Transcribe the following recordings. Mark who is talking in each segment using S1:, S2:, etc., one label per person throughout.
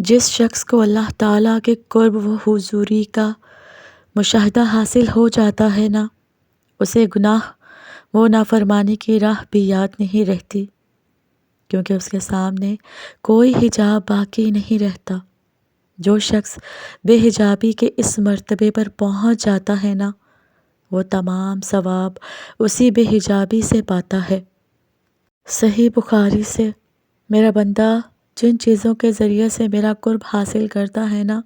S1: جس شخص کو اللہ تعالیٰ کے قرب و حضوری کا مشاہدہ حاصل ہو جاتا ہے نا، اسے گناہ و نافرمانی کی راہ بھی یاد نہیں رہتی، کیونکہ اس کے سامنے کوئی حجاب باقی نہیں رہتا۔ جو شخص بے حجابی کے اس مرتبے پر پہنچ جاتا ہے نا، وہ تمام ثواب اسی بے حجابی سے پاتا ہے۔ صحیح بخاری سے، میرا بندہ جن چیزوں کے ذریعے سے میرا قرب حاصل کرتا ہے نا،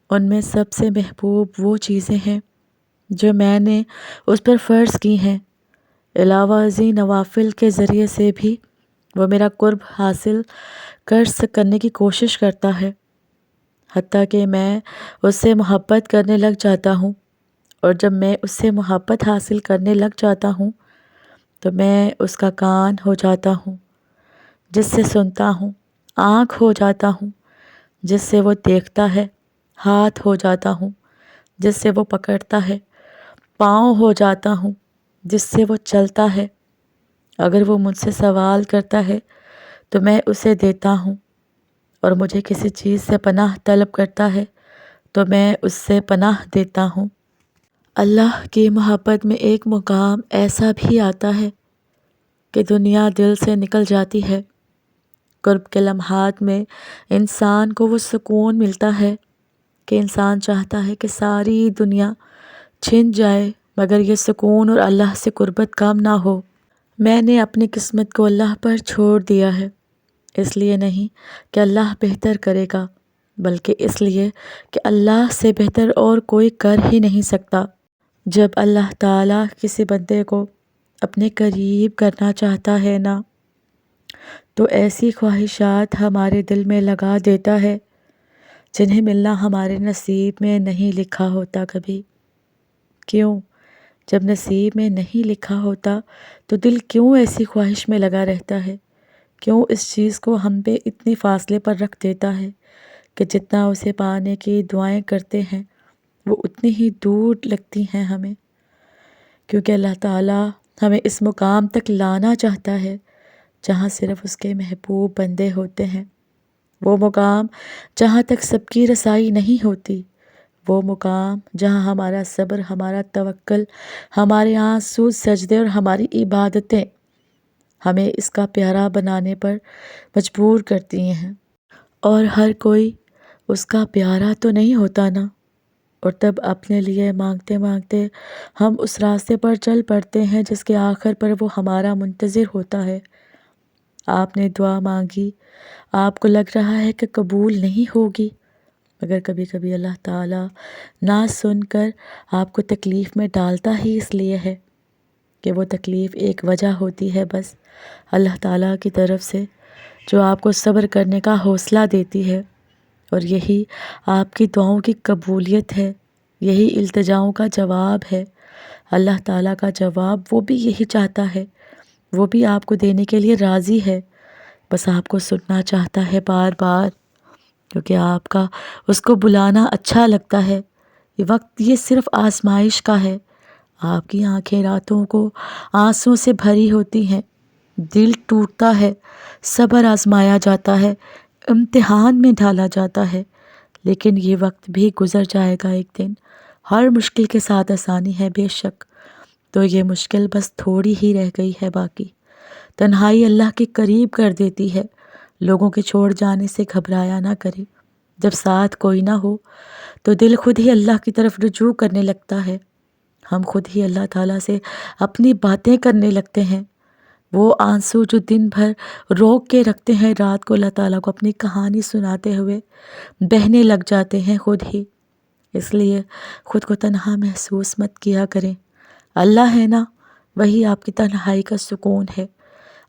S1: ان میں سب سے محبوب وہ چیزیں ہیں جو میں نے اس پر فرض کی ہیں، علاوہ ازیں نوافل کے ذریعے سے بھی وہ میرا قرب حاصل کرنے کی کوشش کرتا ہے، حتیٰ کہ میں اس سے محبت کرنے لگ جاتا ہوں، اور جب میں اس سے محبت حاصل کرنے لگ جاتا ہوں تو میں اس کا کان ہو جاتا ہوں جس سے سنتا ہوں، آنکھ ہو جاتا ہوں جس سے وہ دیکھتا ہے، ہاتھ ہو جاتا ہوں جس سے وہ پکڑتا ہے، پاؤں ہو جاتا ہوں جس سے وہ چلتا ہے۔ اگر وہ مجھ سے سوال کرتا ہے تو میں اسے دیتا ہوں، اور مجھے کسی چیز سے پناہ طلب کرتا ہے تو میں اس سے پناہ دیتا ہوں۔ اللہ کی محبت میں ایک مقام ایسا بھی آتا ہے کہ دنیا دل سے نکل جاتی ہے۔ قرب کے لمحات میں انسان کو وہ سکون ملتا ہے کہ انسان چاہتا ہے کہ ساری دنیا چھن جائے، مگر یہ سکون اور اللہ سے قربت کم نہ ہو۔ میں نے اپنی قسمت کو اللہ پر چھوڑ دیا ہے، اس لیے نہیں کہ اللہ بہتر کرے گا، بلکہ اس لیے کہ اللہ سے بہتر اور کوئی کر ہی نہیں سکتا۔ جب اللہ تعالیٰ کسی بندے کو اپنے قریب کرنا چاہتا ہے نا، تو ایسی خواہشات ہمارے دل میں لگا دیتا ہے جنہیں ملنا ہمارے نصیب میں نہیں لکھا ہوتا کبھی۔ کیوں؟ جب نصیب میں نہیں لکھا ہوتا تو دل کیوں ایسی خواہش میں لگا رہتا ہے؟ کیوں اس چیز کو ہم پہ اتنی فاصلے پر رکھ دیتا ہے کہ جتنا اسے پانے کی دعائیں کرتے ہیں وہ اتنی ہی دور لگتی ہیں ہمیں؟ کیونکہ اللہ تعالیٰ ہمیں اس مقام تک لانا چاہتا ہے جہاں صرف اس کے محبوب بندے ہوتے ہیں، وہ مقام جہاں تک سب کی رسائی نہیں ہوتی، وہ مقام جہاں ہمارا صبر، ہمارا توکل، ہمارے آنسو، سجدے اور ہماری عبادتیں ہمیں اس کا پیارا بنانے پر مجبور کرتی ہیں۔ اور ہر کوئی اس کا پیارا تو نہیں ہوتا نا، اور تب اپنے لیے مانگتے مانگتے ہم اس راستے پر چل پڑتے ہیں جس کے آخر پر وہ ہمارا منتظر ہوتا ہے۔ آپ نے دعا مانگی، آپ کو لگ رہا ہے کہ قبول نہیں ہوگی، مگر کبھی کبھی اللہ تعالیٰ نہ سن کر آپ کو تکلیف میں ڈالتا ہی اس لیے ہے کہ وہ تکلیف ایک وجہ ہوتی ہے بس اللہ تعالیٰ کی طرف سے، جو آپ کو صبر کرنے کا حوصلہ دیتی ہے، اور یہی آپ کی دعاؤں کی قبولیت ہے، یہی التجاؤں کا جواب ہے۔ اللہ تعالیٰ کا جواب وہ بھی یہی چاہتا ہے، وہ بھی آپ کو دینے کے لیے راضی ہے، بس آپ کو سننا چاہتا ہے بار بار، کیونکہ آپ کا اس کو بلانا اچھا لگتا ہے۔ یہ وقت یہ صرف آزمائش کا ہے، آپ کی آنکھیں راتوں کو آنسوں سے بھری ہوتی ہیں، دل ٹوٹتا ہے، صبر آزمایا جاتا ہے، امتحان میں ڈالا جاتا ہے، لیکن یہ وقت بھی گزر جائے گا ایک دن۔ ہر مشکل کے ساتھ آسانی ہے بے شک، تو یہ مشکل بس تھوڑی ہی رہ گئی ہے باقی۔ تنہائی اللہ کے قریب کر دیتی ہے، لوگوں کے چھوڑ جانے سے گھبرایا نہ کرے۔ جب ساتھ کوئی نہ ہو تو دل خود ہی اللہ کی طرف رجوع کرنے لگتا ہے، ہم خود ہی اللہ تعالیٰ سے اپنی باتیں کرنے لگتے ہیں۔ وہ آنسو جو دن بھر روک کے رکھتے ہیں، رات کو اللہ تعالیٰ کو اپنی کہانی سناتے ہوئے بہنے لگ جاتے ہیں خود ہی۔ اس لیے خود کو تنہا محسوس مت کیا کریں، اللہ ہے نا، وہی آپ کی تنہائی کا سکون ہے۔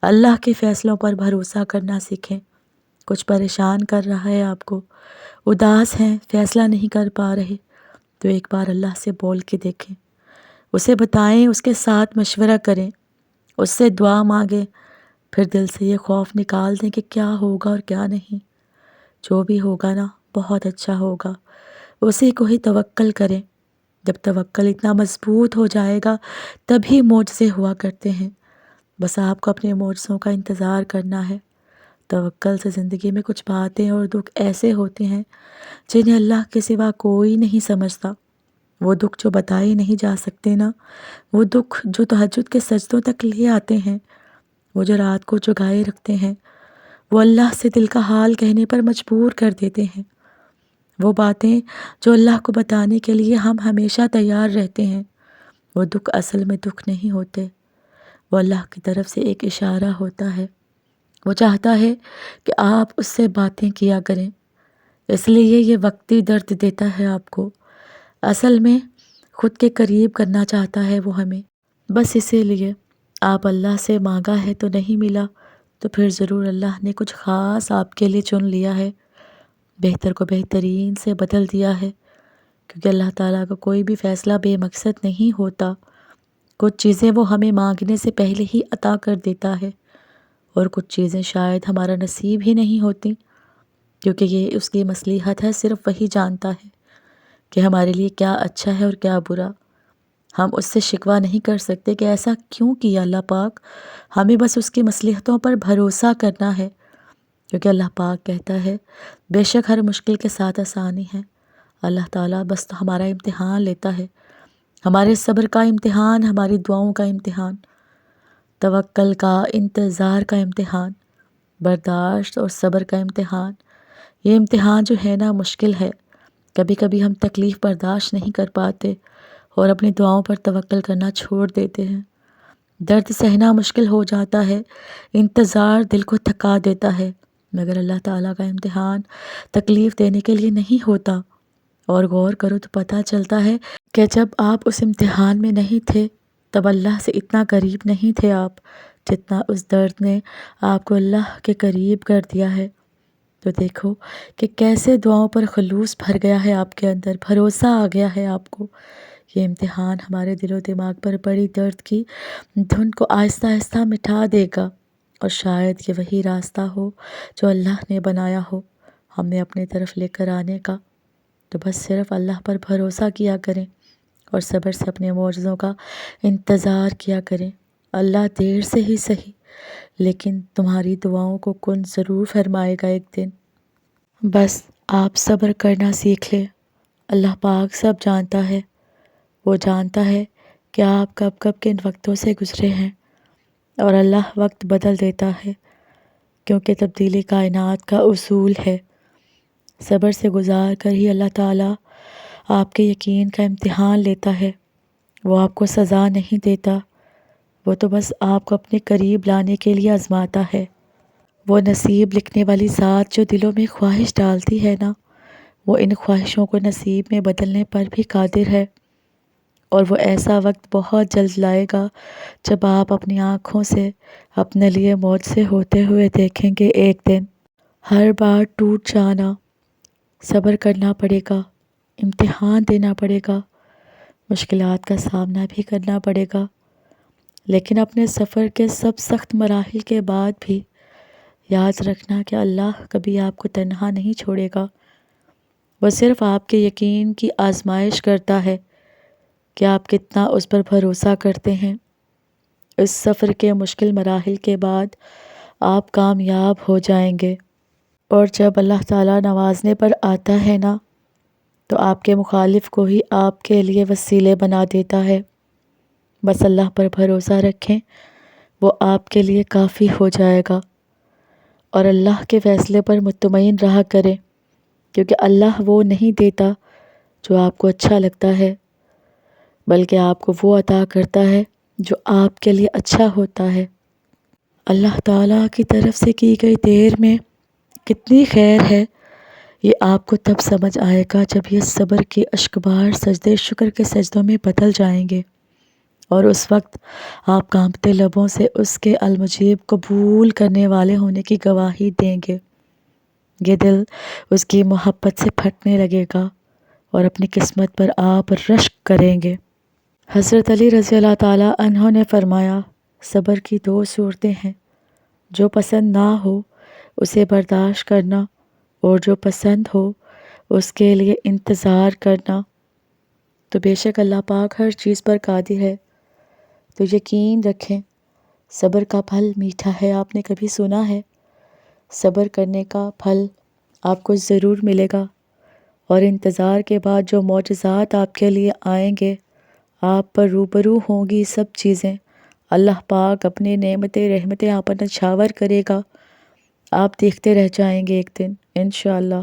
S1: اللہ کے فیصلوں پر بھروسہ کرنا سیکھیں۔ کچھ پریشان کر رہا ہے آپ کو، اداس ہیں، فیصلہ نہیں کر پا رہے، تو ایک بار اللہ سے بول کے دیکھیں، اسے بتائیں، اس کے ساتھ مشورہ کریں، اس سے دعا مانگیں، پھر دل سے یہ خوف نکال دیں کہ کیا ہوگا اور کیا نہیں۔ جو بھی ہوگا نا بہت اچھا ہوگا، اسی کو ہی توکل کریں۔ جب توکل اتنا مضبوط ہو جائے گا تبھی معجزے ہوا کرتے ہیں، بس آپ کو اپنے معجزوں کا انتظار کرنا ہے۔ توکل سے زندگی میں کچھ باتیں اور دکھ ایسے ہوتے ہیں جنہیں اللہ کے سوا کوئی نہیں سمجھتا۔ وہ دکھ جو بتائے نہیں جا سکتے نا، وہ دکھ جو تہجد کے سجدوں تک لے آتے ہیں، وہ جو رات کو جگائے رکھتے ہیں، وہ اللہ سے دل کا حال کہنے پر مجبور کر دیتے ہیں، وہ باتیں جو اللہ کو بتانے کے لیے ہم ہمیشہ تیار رہتے ہیں، وہ دکھ اصل میں دکھ نہیں ہوتے، وہ اللہ کی طرف سے ایک اشارہ ہوتا ہے۔ وہ چاہتا ہے کہ آپ اس سے باتیں کیا کریں، اس لیے یہ وقتی درد دیتا ہے آپ کو، اصل میں خود کے قریب کرنا چاہتا ہے وہ ہمیں۔ بس اسی لیے آپ اللہ سے مانگا ہے تو نہیں ملا، تو پھر ضرور اللہ نے کچھ خاص آپ کے لیے چن لیا ہے، بہتر کو بہترین سے بدل دیا ہے، کیونکہ اللہ تعالیٰ کا کوئی بھی فیصلہ بے مقصد نہیں ہوتا۔ کچھ چیزیں وہ ہمیں مانگنے سے پہلے ہی عطا کر دیتا ہے، اور کچھ چیزیں شاید ہمارا نصیب ہی نہیں ہوتی، کیونکہ یہ اس کی مصلحت ہے، صرف وہی جانتا ہے کہ ہمارے لیے کیا اچھا ہے اور کیا برا۔ ہم اس سے شکوہ نہیں کر سکتے کہ ایسا کیوں کیا اللہ پاک، ہمیں بس اس کی مصلحتوں پر بھروسہ کرنا ہے، کیونکہ اللہ پاک کہتا ہے بے شک ہر مشکل کے ساتھ آسانی ہے۔ اللہ تعالیٰ بس تو ہمارا امتحان لیتا ہے، ہمارے صبر کا امتحان، ہماری دعاؤں کا امتحان، توکل کا، انتظار کا امتحان، برداشت اور صبر کا امتحان۔ یہ امتحان جو ہے نا مشکل ہے، کبھی کبھی ہم تکلیف برداشت نہیں کر پاتے اور اپنی دعاؤں پر توکل کرنا چھوڑ دیتے ہیں، درد سہنا مشکل ہو جاتا ہے، انتظار دل کو تھکا دیتا ہے، مگر اللہ تعالیٰ کا امتحان تکلیف دینے کے لیے نہیں ہوتا۔ اور غور کرو تو پتہ چلتا ہے کہ جب آپ اس امتحان میں نہیں تھے تب اللہ سے اتنا قریب نہیں تھے آپ، جتنا اس درد نے آپ کو اللہ کے قریب کر دیا ہے۔ تو دیکھو کہ کیسے دعاؤں پر خلوص بھر گیا ہے آپ کے اندر، بھروسہ آ گیا ہے آپ کو۔ یہ امتحان ہمارے دل و دماغ پر بڑی درد کی دھن کو آہستہ آہستہ مٹا دے گا، اور شاید یہ وہی راستہ ہو جو اللہ نے بنایا ہو ہمیں اپنی طرف لے کر آنے کا۔ تو بس صرف اللہ پر بھروسہ کیا کریں اور صبر سے اپنے معجزوں کا انتظار کیا کریں۔ اللہ دیر سے ہی صحیح، لیکن تمہاری دعاؤں کو کن ضرور فرمائے گا ایک دن۔ بس آپ صبر کرنا سیکھ لیں، اللہ پاک سب جانتا ہے، وہ جانتا ہے کہ آپ کب کب کن وقتوں سے گزرے ہیں، اور اللہ وقت بدل دیتا ہے، کیونکہ تبدیلی کائنات کا اصول ہے۔ صبر سے گزار کر ہی اللہ تعالیٰ آپ کے یقین کا امتحان لیتا ہے، وہ آپ کو سزا نہیں دیتا، وہ تو بس آپ کو اپنے قریب لانے کے لیے آزماتا ہے۔ وہ نصیب لکھنے والی ذات جو دلوں میں خواہش ڈالتی ہے نا، وہ ان خواہشوں کو نصیب میں بدلنے پر بھی قادر ہے، اور وہ ایسا وقت بہت جلد لائے گا جب آپ اپنی آنکھوں سے اپنے لیے معجزے ہوتے ہوئے دیکھیں گے ایک دن۔ ہر بار ٹوٹ جانا، صبر کرنا پڑے گا، امتحان دینا پڑے گا، مشکلات کا سامنا بھی کرنا پڑے گا، لیکن اپنے سفر کے سب سخت مراحل کے بعد بھی یاد رکھنا کہ اللہ کبھی آپ کو تنہا نہیں چھوڑے گا، وہ صرف آپ کے یقین کی آزمائش کرتا ہے کہ آپ کتنا اس پر بھروسہ کرتے ہیں۔ اس سفر کے مشکل مراحل کے بعد آپ کامیاب ہو جائیں گے، اور جب اللہ تعالیٰ نوازنے پر آتا ہے نا تو آپ کے مخالف کو ہی آپ کے لیے وسیلے بنا دیتا ہے۔ بس اللہ پر بھروسہ رکھیں، وہ آپ کے لیے کافی ہو جائے گا، اور اللہ کے فیصلے پر مطمئن رہا کریں، کیونکہ اللہ وہ نہیں دیتا جو آپ کو اچھا لگتا ہے، بلکہ آپ کو وہ عطا کرتا ہے جو آپ کے لیے اچھا ہوتا ہے۔ اللہ تعالیٰ کی طرف سے کی گئی دیر میں کتنی خیر ہے، یہ آپ کو تب سمجھ آئے گا جب یہ صبر کی اشکبار سجدے شکر کے سجدوں میں بدل جائیں گے، اور اس وقت آپ کانپتے لبوں سے اس کے المجیب قبول کرنے والے ہونے کی گواہی دیں گے۔ یہ دل اس کی محبت سے پھٹنے لگے گا اور اپنی قسمت پر آپ رشک کریں گے۔ حضرت علی رضی اللہ تعالیٰ عنہ نے فرمایا، صبر کی دو صورتیں ہیں، جو پسند نہ ہو اسے برداشت کرنا، اور جو پسند ہو اس کے لیے انتظار کرنا۔ تو بے شک اللہ پاک ہر چیز پر قادر ہے، تو یقین رکھیں صبر کا پھل میٹھا ہے۔ آپ نے کبھی سنا ہے صبر کرنے کا پھل آپ کو ضرور ملے گا، اور انتظار کے بعد جو معجزات آپ کے لیے آئیں گے، آپ پر روبرو ہوں گی سب چیزیں۔ اللہ پاک اپنی نعمتیں رحمتیں آپ پر نچھاور کرے گا، آپ دیکھتے رہ جائیں گے ایک دن انشاءاللہ۔